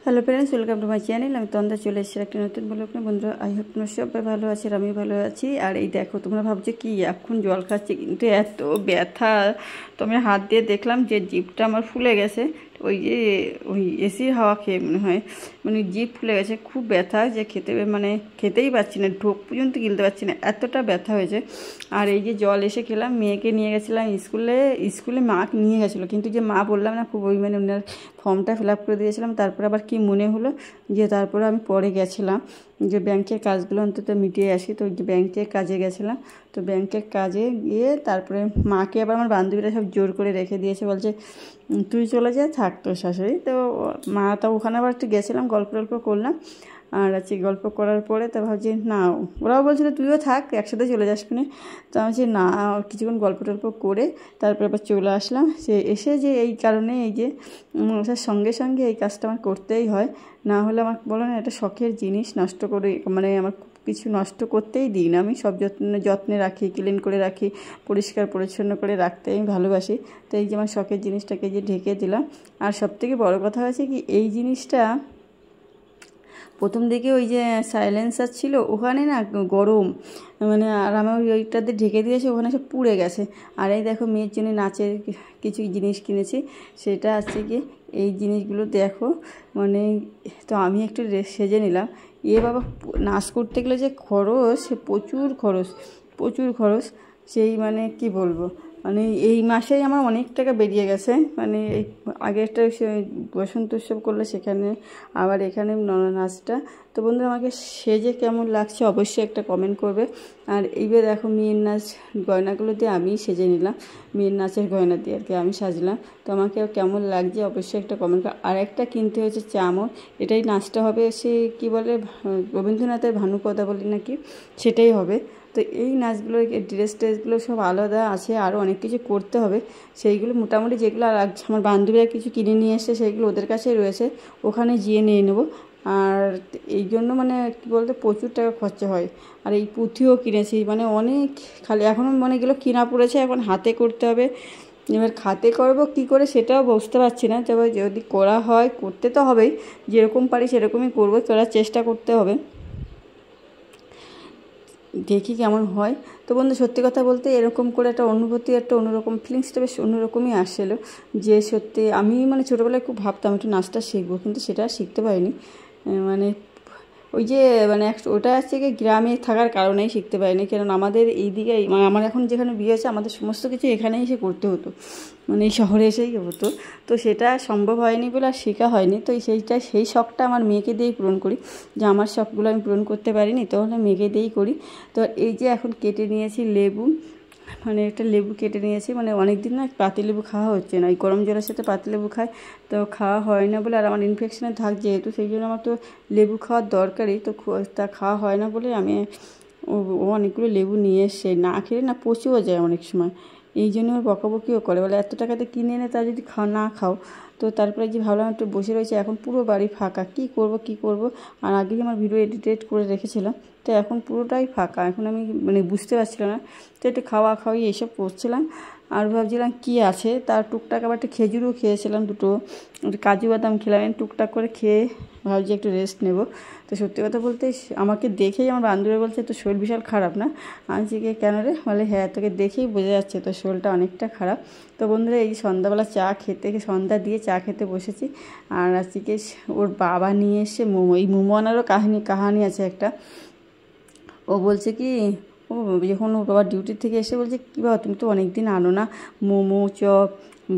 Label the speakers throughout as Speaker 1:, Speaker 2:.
Speaker 1: Hello friends, welcome to my channel. আমি তন্দা চলে এসেছি একটা নতুন ব্লগ নিয়ে। বন্ধুরা, আই হোপ তোমরা সবাই ভালো আছে আর আমি ভালো আছি। আর এই দেখো, তোমরা ভাবছো কি এখন জল খাচ্ছি, কিন্তু এত ব্যথা। তো আমি হাত দিয়ে দেখলাম যে জিভটা আমার ফুলে গেছে। ওই এসির হাওয়া খেয়ে মনে হয়, মানে জিভ ফুলে গেছে, খুব ব্যথা, যে খেতেই পাচ্ছি না, ঢোক পর্যন্ত গিলতে পারছি না, এতটা ব্যথা হয়েছে। আর এই যে জল এসে খেলাম, মেয়েকে নিয়ে গেছিলাম স্কুলে মা নিয়ে গেছিলো, কিন্তু যে মা বললাম না, খুব ওনার ফর্মটা ফিল আপ করে দিয়েছিলাম। তারপরে আবার কি মনে হলো যে তারপরে আমি পরে গেছিলাম যে ব্যাংকের কাজগুলো অন্তত মিটিয়ে আসি। তো যে ব্যাংকের কাজে গেছিলাম, তো ব্যাংকের কাজে গিয়ে তারপরে মাকে আবার আমার বান্ধবীরা সব জোর করে রেখে দিয়েছে, বলছে তুই চলে যা, থাক তোর শাশুড়ি। তো মা তো ওখানে আবার একটু গেছিলাম, গল্প করলাম। আর গল্প করার পরে তো ভাবছি না, ওরাও বলছিল তুইও থাক, একসাথে চলে যাস কিনে। তো আমি বলছি না, কিছুক্ষণ গল্প করে তারপরে আবার চলে আসলাম। এসে যে এই কারণে এই যে আসার সঙ্গে সঙ্গে এই কাজটা আমার করতেই হয়, না হলে আমার বলো না, এটা শখের জিনিস, নষ্ট করে আমার কিছু নষ্ট করতেই দিই না। আমি সব যত্নে রাখি, ক্লিন করে রাখি, পরিষ্কার পরিচ্ছন্ন করে রাখতে আমি ভালোবাসি। তো এই যে আমার শখের জিনিসটাকে যে ঢেকে দিলাম। আর সবথেকে বড় কথা হয়েছে কি, এই জিনিসটা প্রথম দিকে ওই যে সাইলেন্সার ছিল ওখানে না গরম, আর আমার ওইটাতে ঢেকে দিয়েছে, ওখানে সব পুড়ে গেছে। আর এই দেখো, মেয়ের জন্য নাচের কিছু জিনিস কিনেছি, সেটা আছে কি এই জিনিসগুলো দেখো। তো আমি একটু সেজে নিলাম। বাবা, নাচ করতে গেলে যে খরচ, প্রচুর খরচ। সেই কি বলবো, এই মাসেই আমার অনেক টাকা বেরিয়ে গেছে। এই আগে একটা বসন্ত উৎসব করলে সেখানে, আবার এখানে নাচটা। তো বন্ধুরা, আমাকে সেজে কেমন লাগছে অবশ্যই একটা কমেন্ট করবে। আর এইবার দেখো, মেয়ের নাচ গয়নাগুলো দিয়ে আমি সেজে নিলাম, মেয়ের নাচের গয়না দিয়ে আর কি আমি সাজলাম। তো আমাকে কেমন লাগছে অবশ্যই একটা কমেন্ট করে। আর একটা কিনতে হয়েছে চামর, এটাই নাচটা হবে, সে কি বলে রবীন্দ্রনাথের ভানুপদা বলি নাকি, সেটাই হবে। তো এই নাচগুলোর ড্রেসগুলো সব আলাদা আছে, আরও অনেক কিছু করতে হবে। সেইগুলো মোটামুটি যেগুলো আর আমার বান্ধবীরা কিছু কিনে নিয়ে এসছে, সেইগুলো ওদের কাছেই রয়েছে, ওখানে গিয়ে নিয়ে নেবো। আর এই জন্য কী বলতে, প্রচুর টাকা খরচা হয়। আর এই পুঁথিও কিনেছি, অনেক, খালি এখনও এগুলো কিনা পড়েছে, এখন হাতে করতে হবে। এবার হাতে করবো কী করে সেটাও বুঝতে পারছি না। তবে যদি করা হয়, করতে তো হবেই, যেরকম পারি সেরকমই করবো, করার চেষ্টা করতে হবে, দেখি কেমন হয়। তো বন্ধু, সত্যি কথা বলতে এরকম করে একটা অনুভূতি, একটা অন্যরকম ফিলিংসটা বেশ অন্যরকমই আসছিলো। যে সত্যি আমি ছোটোবেলায় খুব ভাবতাম একটু নাচটা শিখবো, কিন্তু সেটা শিখতে পারিনি। ওই যে ওটা আসছে কি, গ্রামে থাকার কারণেই শিখতে পারিনি। কারণ আমাদের এই দিকে আমার এখন যেখানে বিয়ে হয়েছে, আমাদের সমস্ত কিছু এখানেই এসে করতে হতো, এই শহরে এসেই হতো। তো সেটা সম্ভব হয়নি বলে আর শেখা হয়নি। তো সেই শখটা আমার মেয়েকে দিয়েই পূরণ করি, যে আমার শখগুলো আমি পূরণ করতে পারিনি, তাহলে মেয়েকে দিয়েই করি। তো এই যে এখন কেটে নিয়েছি লেবু, একটা লেবু কেটে নিয়েছি। অনেক দিন না পাতিলেবু খাওয়া হচ্ছে না, এই গরম জলের সাথে পাতিলেবু খায়, তো খাওয়া হয় না বলে। আর আমার ইনফেকশনের ধাক যেহেতু, সেই জন্য আমার তো লেবু খাওয়ার দরকারই, তো তা খাওয়া হয় না বলে আমি অনেকগুলো লেবু নিয়ে এসে না খেলে না পচেও যায় অনেক সময়। এই জন্য আমার বকাবকিও করে, বলে এত টাকাতে কিনে এনে তা যদি না খাও। তো তারপরে যে ভাবলাম একটু বসে রয়েছে, এখন পুরো বাড়ি ফাঁকা, কী করব। আর আগেই আমার ভিডিও এডিট করে রেখেছিলাম, তো এখন পুরোটাই ফাঁকা। এখন আমি বুঝতে পারছিলাম না, তো একটু খাওয়াই এসব করছিলাম। আর ভাবছিলাম কী আছে, তার টুকটাক আবার একটা খেজুরও খেয়েছিলাম, দুটো কাজু বাদাম খেলাম, টুকটাক করে খেয়ে ভাবছি একটু রেস্ট নেব। তো সত্যি কথা বলতে আমাকে দেখেই আমার বান্ধবী বলছে তো শরীর বিশাল খারাপ না। আমি জিজ্ঞেস কেন রে, বলে হ্যাঁ তোকে দেখেই বোঝা যাচ্ছে তো শরীরটা অনেকটা খারাপ। তো বন্ধুরা, এই সন্ধ্যাবেলা সন্ধ্যা দিয়ে চা খেতে বসেছি। আর আজকে ওর বাবা নিয়ে এসে মোমো, এই মোমো আনারও কাহানি আছে একটা। ও বলছে কি, ও যখন ওর বাবা ডিউটি থেকে এসে বলছে কী বাবা, তুমি তো অনেক দিন আনো না মোমো চপ,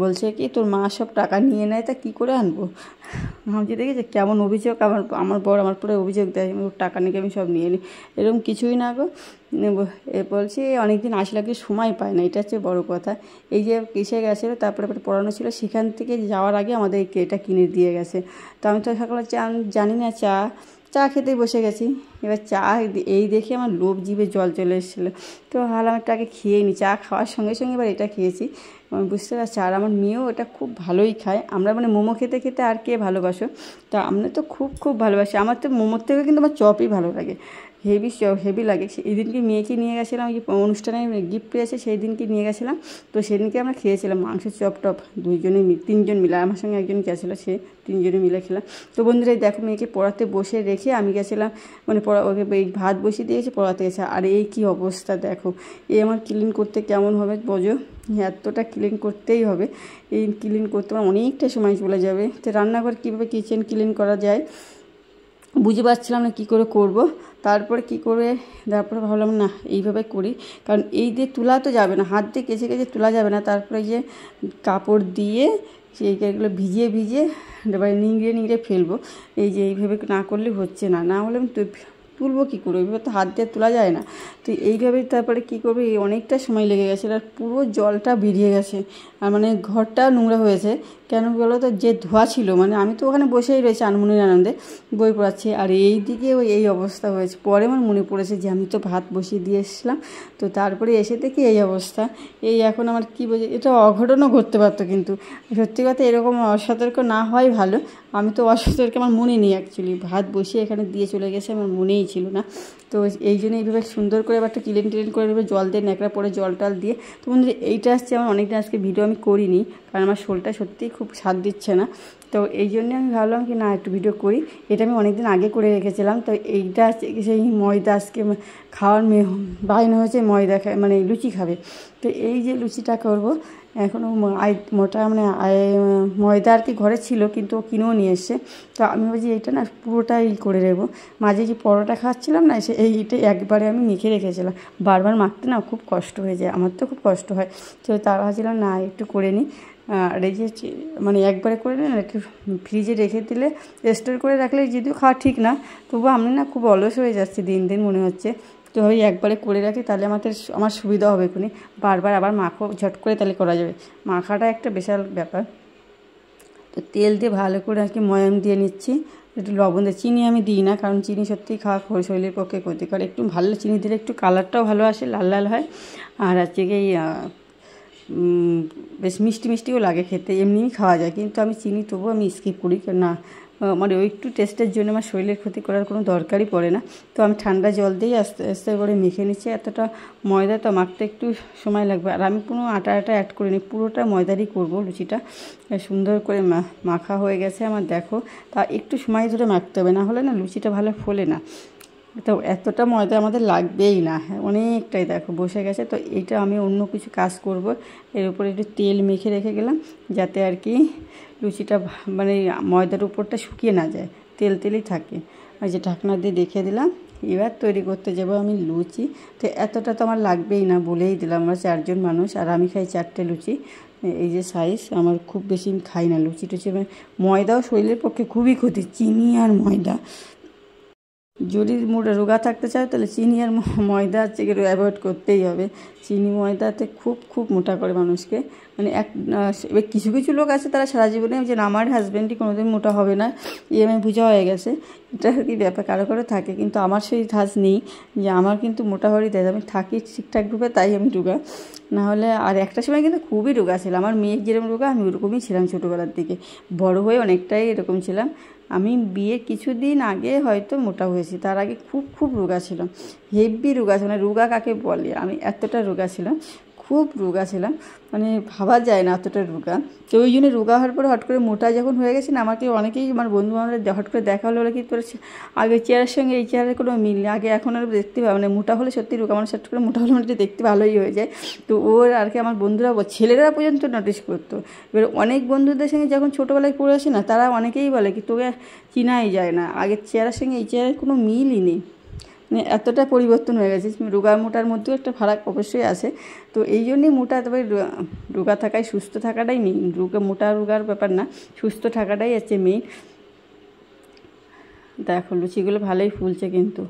Speaker 1: বলছে কি তোর মা সব টাকা নিয়ে নেয়, তা কী করে আনবো। ভাবছি দেখেছি কেমন অভিযোগ, আমার বর আমার পরে অভিযোগ দেয়, ওর টাকা নিয়ে আমি সব নিয়ে নিই, এরকম কিছুই না গো। বলছি অনেক দিন আসলে কি সময় পায় না, এটা হচ্ছে বড় কথা। এই যে কিসে গেছিলো, তারপরে পড়ানো ছিল, সেখান থেকে যাওয়ার আগে আমাদের এটা কিনে দিয়ে গেছে। তো আমি তো সকালে জানি না, চা খেতেই বসে গেছি। এবার এই দেখে আমার লোভ জিভে জল চলে এসেছিলো। তো ভাবলাম একটু আগে খেয়ে নিই, চা খাওয়ার সঙ্গে সঙ্গে এবার এটা খেয়েছি। বুঝতে পারছি। আর আমার মেয়েও এটা খুব ভালোই খায়। আমরা মানে মোমো খেতে খেতে আর কে ভালোবাসো, তা আমরা তো খুব খুব ভালোবাসি। আমার তো মোমোর থেকে কিন্তু আমার চপই ভালো লাগে, হেভি লাগে। এই দিনকে মেয়েকে নিয়ে গেছিলাম, ওই অনুষ্ঠানে গিফট পেয়েছে সেই দিনকে নিয়ে গেছিলাম। তো সেদিনকে আমরা খেয়েছিলাম মাংসের চপ টপ তিনজন মিলে, আমার সঙ্গে একজন গেছিলো, সে তিনজনে মিলে খেলাম। তো বন্ধুরা দেখো মেয়েকে পড়াতে বসে রেখে আমি গেছিলাম, মানে ওকে এই ভাত বসিয়ে দিয়েছে, পড়াতে গেছে। আর এই কি অবস্থা দেখো, এই আমার ক্লিন করতে কেমন হবে বোঝো, এতটা ক্লিন করতেই হবে। এই ক্লিন করতে আমার অনেকটা সময় চলে যাবে। তো রান্নাঘর কীভাবে কিচেন ক্লিন করা যায় বুঝে পাচ্ছিলাম না কী করে করব। তারপরে তারপরে ভাবলাম না এইভাবে করি, কারণ এই দিয়ে তোলা তো যাবে না, হাত দিয়ে কেচে কেচে তোলা যাবে না। তারপরে যে কাপড় দিয়ে সেইগুলো ভিজিয়ে এবার নিংড়ে ফেলবো। এই যে এইভাবে না করলে হচ্ছে না, না হলে আমি তুলবো কী করে, এইভাবে তো হাত দিয়ে তোলা যায় না। তো এইভাবেই তারপরে কী করবে, এই অনেকটা সময় লেগে গেছে, আর পুরো জলটা বেরিয়ে গেছে। আর মানে ঘরটা নোংরা হয়েছে, কেন বলো তো, যে ধোয়া ছিল, মানে আমি তো ওখানে বসেই রয়েছি আনমনির আনন্দে বই পড়াচ্ছি, আর এই দিকে এই অবস্থা হয়েছে। পরে আমার মনে পড়েছে যে আমি তো ভাত বসিয়ে দিয়ে এসেছিলাম, তো তারপরে এসে থেকে এই অবস্থা। এই এখন আমার কী বোঝে, এটা অঘটনও ঘটতে পারতো, কিন্তু সত্যি কথা এরকম অসতর্ক না হওয়াই ভালো। আমি তো অসতর্ক, আমার মনে নেই অ্যাকচুয়ালি, ভাত বসিয়ে এখানে দিয়ে চলে গেছে, আমার মনেই ছিল না। তো এই জন্য এইভাবে সুন্দর করে এবার একটা ক্লিন করে নেবে, জল দিয়ে ন্যাকড়া পরে জল টল দিয়ে। তো বন্ধুরা এইটা আসছে আমার অনেকদিন, আজকে ভিডিও আমি করিনি, কারণ আমার শোলটা সত্যিই খুব স্বাদ দিচ্ছে না। তো এই জন্যে আমি ভাবলাম কি না একটু ভিডিও করি। এটা আমি অনেকদিন আগে করে রেখেছিলাম। তো এইটা সেই ময়দা আজকে খাওয়ার বায়না হয়েছে, ময়দা মানে লুচি খাবে। তো এই যে লুচিটা করব, এখনও মোটা মানে ময়দা আর কি ঘরে ছিল, কিন্তু ও কিনেও নিয়ে এসছে। তো আমি ভাবছি এইটা না পুরোটাই করে দেবো। মাঝে যে পরোটা খাচ্ছিলাম না, এইটা একবারে আমি মেখে রেখেছিলাম, বারবার মাখতে না খুব কষ্ট হয়ে যায়, আমার তো খুব কষ্ট হয়। তো তা ভাবছিলাম না একটু করে নিই। আর এই যে মানে একবারে করে নিন, একটু ফ্রিজে রেখে দিলে, স্টোর করে রাখলে যদিও খাওয়া ঠিক না, তবু আমি না খুব অলস হয়ে যাচ্ছি দিন দিন মনে হচ্ছে। তো ওই একবারে করে রাখি, তাহলে আমার সুবিধা হবে এখনই, বারবার আবার মাখো ঝট করে তাহলে করা যাবে। মাখাটা একটা বিশাল ব্যাপার। তো তেল দিয়ে ভালো করে আর কি ময়াম দিয়ে নিচ্ছি, একটু লবণ দিয়ে, চিনি আমি দিই না, কারণ চিনি সত্যিই খাওয়া শরীরের পক্ষে ক্ষতিকর। একটু ভালো চিনি দিলে একটু কালারটাও ভালো আসে, লাল লাল হয়, আর হচ্ছে কি বেশ মিষ্টিও লাগে খেতে, এমনিই খাওয়া যায়। কিন্তু আমি চিনি তবুও আমি স্কিপ করি, না মানে ওই একটু টেস্টের জন্য আমার শরীরের ক্ষতি করার কোনো দরকারই পড়ে না। তো আমি ঠান্ডা জল দিয়েই আস্তে আস্তে করে মেখে নিচ্ছি। এতটা ময়দা তো মাখতে একটু সময় লাগবে, আর আমি কোনো আটা অ্যাড করিনি, পুরোটা ময়দারই করব লুচিটা। সুন্দর করে মাখা হয়ে গেছে আমার, দেখো। তা একটু সময় ধরে মাখতে হবে, না হলে না লুচিটা ভালো ফোলে না। তো এতটা ময়দা আমাদের লাগবেই না, অনেকটাই দেখো বসে গেছে। তো এইটা আমি অন্য কিছু কাজ করব, এর উপরে একটু তেল মেখে রেখে গেলাম, যাতে আর কি লুচিটা মানে ময়দার উপরটা শুকিয়ে না যায়, তেলই থাকে। আর যে ঢাকনা দিয়ে দেখে দিলাম, এবার তৈরি করতে যাব আমি লুচি। তো এতটা তো আমার লাগবেই না, বলেই দিলাম, আমরা 4 জন মানুষ, আর আমি খাই 4টে লুচি। এই যে সাইজ, আমার খুব বেশি খাই না লুচি টুচি, মানে ময়দাও শরীরের পক্ষে খুবই ক্ষতি, চিনি আর ময়দা। যদি রোগা থাকতে চায় তাহলে চিনি আর ময়দা হচ্ছে অ্যাভয়েড করতেই হবে। চিনি ময়দাতে খুব মোটা করে মানুষকে, মানে এবার কিছু লোক আছে তারা সারা জীবনে যে আমার হাজব্যান্ডই কোনোদিন মোটা হবে না, আমি বোঝা হয়ে গেছে, এটা কি ব্যাপার কারো থাকে। কিন্তু আমার সেই ধাজ নেই যে আমার কিন্তু মোটা হওয়ারই দেয়, আমি থাকি ঠিকঠাক রূপে, তাই আমি রোগা। নাহলে আর একটা সময় কিন্তু খুবই রোগা ছিলাম, আমার মেয়ে যেরকম রোগা আমি ওরকমই ছিলাম ছোটোবেলার দিকে, বড় হয়ে অনেকটাই এরকম ছিলাম। আমি বিয়ের কিছুদিন আগে হয়তো মোটা হয়েছি, তার আগে খুব রোগা ছিলাম, হেভি রোগা ছিল। মানে রোগা কাকে বলে, আমি এতটা রোগা ছিলাম, খুব রোগা ছিলাম, মানে ভাবা যায় না এতটা রোগা। তো ওই জন্য রোগা হওয়ার পরে হট করে মোটা যখন হয়ে গেছে না, আমাকে অনেকেই আমার বন্ধু বান্ধবরা হট করে দেখা হলে বলে কি তোর আগে চেয়ারের সঙ্গে এই চেয়ারের কোনো মিল নেই, আগে এখন আর দেখতে পাবে, মানে মোটা হলে সত্যি রোগা মানুষ হট করে মোটা হলে মোটামুটি দেখতে ভালোই হয়ে যায়। তো ওর আর কি আমার বন্ধুরা ছেলেরা পর্যন্ত নোটিস করতো। এবার অনেক বন্ধুদের সঙ্গে যখন ছোটোবেলায় পড়ে আসি না, তারা অনেকেই বলে কি তোকে চিনাই যায় না, আগের চেয়ারের সঙ্গে এই চেয়ারের কোনো মিলই নেই, মানে এতটা পরিবর্তন হয়ে গেছে। রোগা মোটার মধ্যেও একটা ফারাক অবশ্যই আছে। তো এই জন্যই মোটা, তবে রোগা থাকাই সুস্থ থাকাটাই মেইন, রোগার ব্যাপার না, সুস্থ থাকাটাই হচ্ছে মেইন। দেখো লুচিগুলো ভালোই ফুলছে, কিন্তু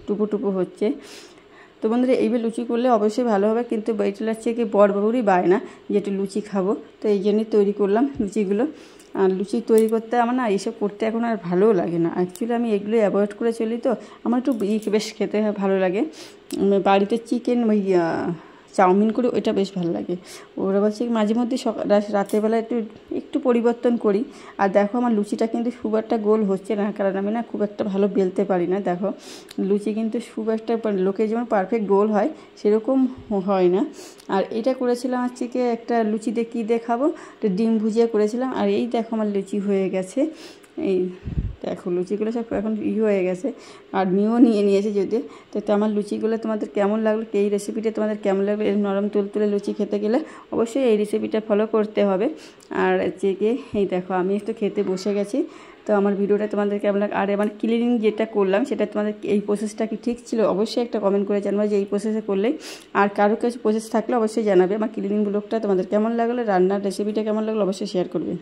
Speaker 1: টুপু হচ্ছে। তো বন্ধুরা এইভাবে লুচি করলে অবশ্যই ভালো হবে, কিন্তু এটা হচ্ছে কি বড়বাবুরই বায়না যে একটু লুচি খাবো, তো এই জন্যই তৈরি করলাম লুচিগুলো। আর লুচি তৈরি করতে আমার না এইসব করতে এখন আর ভালোও লাগে না, অ্যাকচুয়ালি আমি এগুলো অ্যাভয়েড করে চলি। তো আমার একটু বেশ খেতে ভালো লাগে। বাড়িতে চিকেন চাউমিন করি, ওইটা বেশ ভালো লাগে। ওরা বলছে মাঝে মধ্যে রাতেরবেলা একটু পরিবর্তন করি। আর দেখো আমার লুচিটা কিন্তু খুব একটা গোল হচ্ছে না, কারণ আমি না খুব একটা ভালো বেলতে পারি না। দেখো লুচি কিন্তু খুব একটা লোকের যেমন পারফেক্ট গোল হয় সেরকম হয় না। আর এটা করেছিলাম আজকে একটা লুচি দিয়ে কী দেখাবো, ডিম ভুজিয়া করেছিলাম। আর এই দেখো আমার লুচি হয়ে গেছে, এই দেখো লুচিগুলো সব এখন হয়ে গেছে, আর নিয়ে নিয়েছে যদিও। তো আমার লুচিগুলো তোমাদের কেমন লাগলো, এই রেসিপিটা তোমাদের কেমন লাগলো, এই নরম তুলতুলে লুচি খেতে গেলে অবশ্যই এই রেসিপিটা ফলো করতে হবে। আর আজকে এই দেখো আমি একটু খেতে বসে গেছি। তো আমার ভিডিওটা তোমাদের কেমন লাগে, আর আমার ক্লিনিং যেটা করলাম সেটা তোমাদের এই প্রসেসটা কি ঠিক ছিল অবশ্যই একটা কমেন্ট করে জানাবে যে এই প্রসেসে করলেই। আর কারো কাছে প্রসেস থাকলে অবশ্যই জানাবে। আমার ক্লিনিং ব্লগটা তোমাদের কেমন লাগলো, রান্নার রেসিপিটা কেমন লাগলো অবশ্যই শেয়ার করবে।